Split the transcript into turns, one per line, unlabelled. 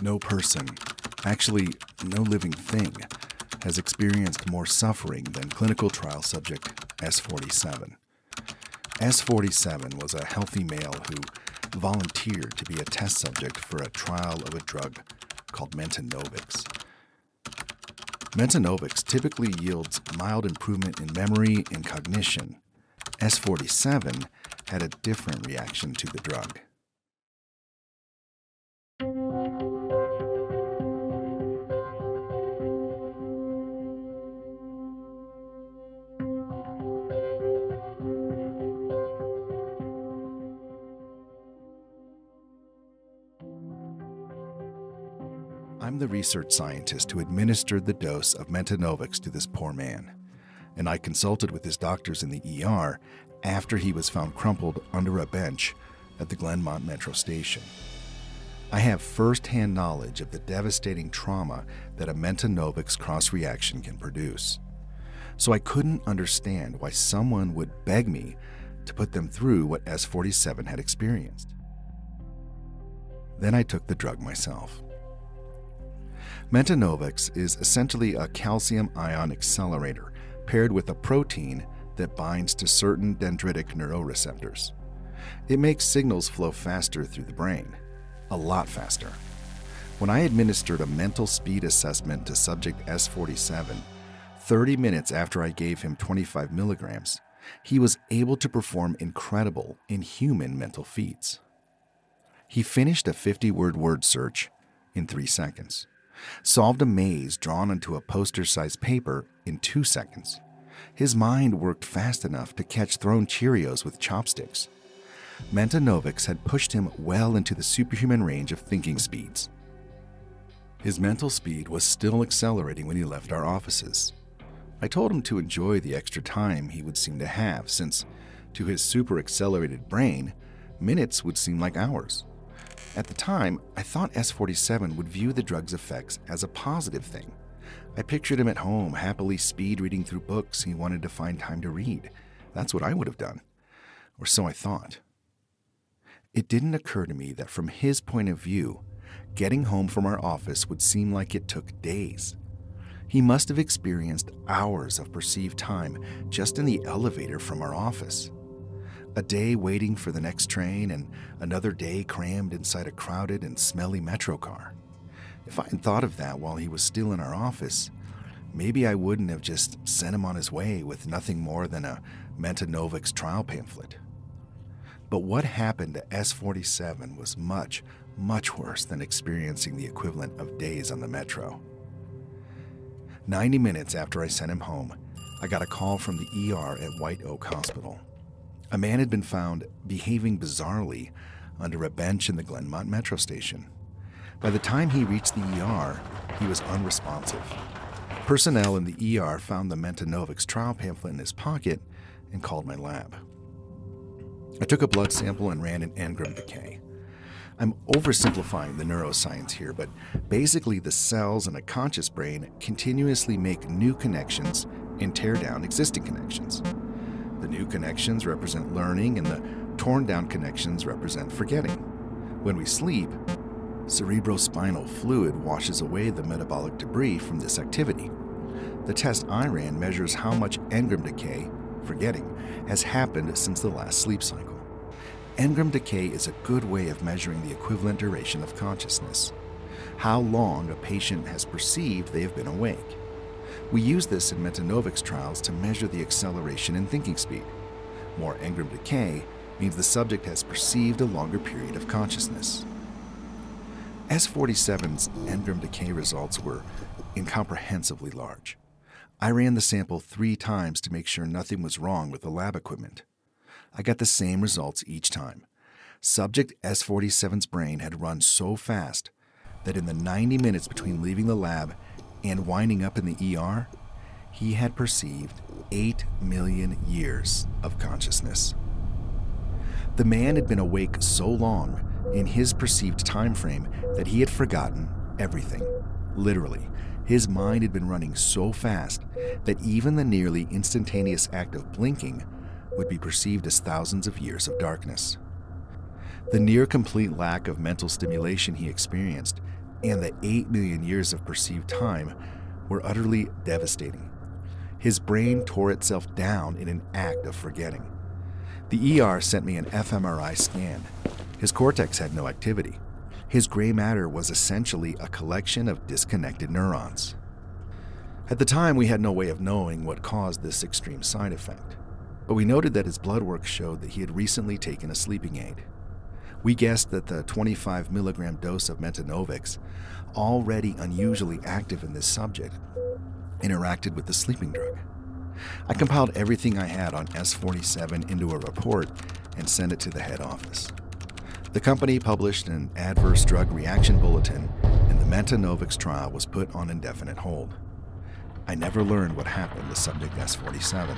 No person, actually no living thing, has experienced more suffering than clinical trial subject S47. S47 was a healthy male who volunteered to be a test subject for a trial of a drug called Mentanovics. Mentanovics typically yields mild improvement in memory and cognition. S47 had a different reaction to the drug. I'm the research scientist who administered the dose of Mentanovics to this poor man, and I consulted with his doctors in the ER after he was found crumpled under a bench at the Glenmont metro station. I have first-hand knowledge of the devastating trauma that a Mentanovics cross-reaction can produce, so I couldn't understand why someone would beg me to put them through what S47 had experienced. Then I took the drug myself. Mentanovics is essentially a calcium ion accelerator paired with a protein that binds to certain dendritic neuroreceptors. It makes signals flow faster through the brain, a lot faster. When I administered a mental speed assessment to subject S47, 30 minutes after I gave him 25 milligrams, he was able to perform incredible, inhuman mental feats. He finished a 50-word word search in 3 seconds. Solved a maze drawn onto a poster-sized paper in 2 seconds. His mind worked fast enough to catch thrown Cheerios with chopsticks. Mentanovics had pushed him well into the superhuman range of thinking speeds. His mental speed was still accelerating when he left our offices. I told him to enjoy the extra time he would seem to have, since, to his super-accelerated brain, minutes would seem like hours. At the time, I thought S47 would view the drug's effects as a positive thing. I pictured him at home, happily speed-reading through books he wanted to find time to read. That's what I would have done. Or so I thought. It didn't occur to me that from his point of view, getting home from our office would seem like it took days. He must have experienced hours of perceived time just in the elevator from our office. A day waiting for the next train, and another day crammed inside a crowded and smelly metro car. If I had thought of that while he was still in our office, maybe I wouldn't have just sent him on his way with nothing more than a Mentanovics trial pamphlet. But what happened to S47 was much, much worse than experiencing the equivalent of days on the metro. 90 minutes after I sent him home, I got a call from the ER at White Oak Hospital. A man had been found behaving bizarrely under a bench in the Glenmont metro station. By the time he reached the ER, he was unresponsive. Personnel in the ER found the Mentanovics trial pamphlet in his pocket and called my lab. I took a blood sample and ran an engram decay. I'm oversimplifying the neuroscience here, but basically the cells in a conscious brain continuously make new connections and tear down existing connections. The new connections represent learning, and the torn down connections represent forgetting. When we sleep, cerebrospinal fluid washes away the metabolic debris from this activity. The test I ran measures how much engram decay, forgetting, has happened since the last sleep cycle. Engram decay is a good way of measuring the equivalent duration of consciousness, how long a patient has perceived they have been awake. We use this in Mentanovics trials to measure the acceleration in thinking speed. More engram decay means the subject has perceived a longer period of consciousness. S47's engram decay results were incomprehensibly large. I ran the sample 3 times to make sure nothing was wrong with the lab equipment. I got the same results each time. Subject S47's brain had run so fast that in the 90 minutes between leaving the lab and winding up in the ER, he had perceived 8 million years of consciousness. The man had been awake so long in his perceived time frame that he had forgotten everything. Literally, his mind had been running so fast that even the nearly instantaneous act of blinking would be perceived as thousands of years of darkness. The near complete lack of mental stimulation he experienced and the 8 million years of perceived time were utterly devastating. His brain tore itself down in an act of forgetting. The ER sent me an fMRI scan. His cortex had no activity. His gray matter was essentially a collection of disconnected neurons. At the time, we had no way of knowing what caused this extreme side effect, but we noted that his blood work showed that he had recently taken a sleeping aid. We guessed that the 25 milligram dose of Metanovix, already unusually active in this subject, interacted with the sleeping drug. I compiled everything I had on S47 into a report and sent it to the head office. The company published an adverse drug reaction bulletin, and the Metanovix trial was put on indefinite hold. I never learned what happened to subject S47.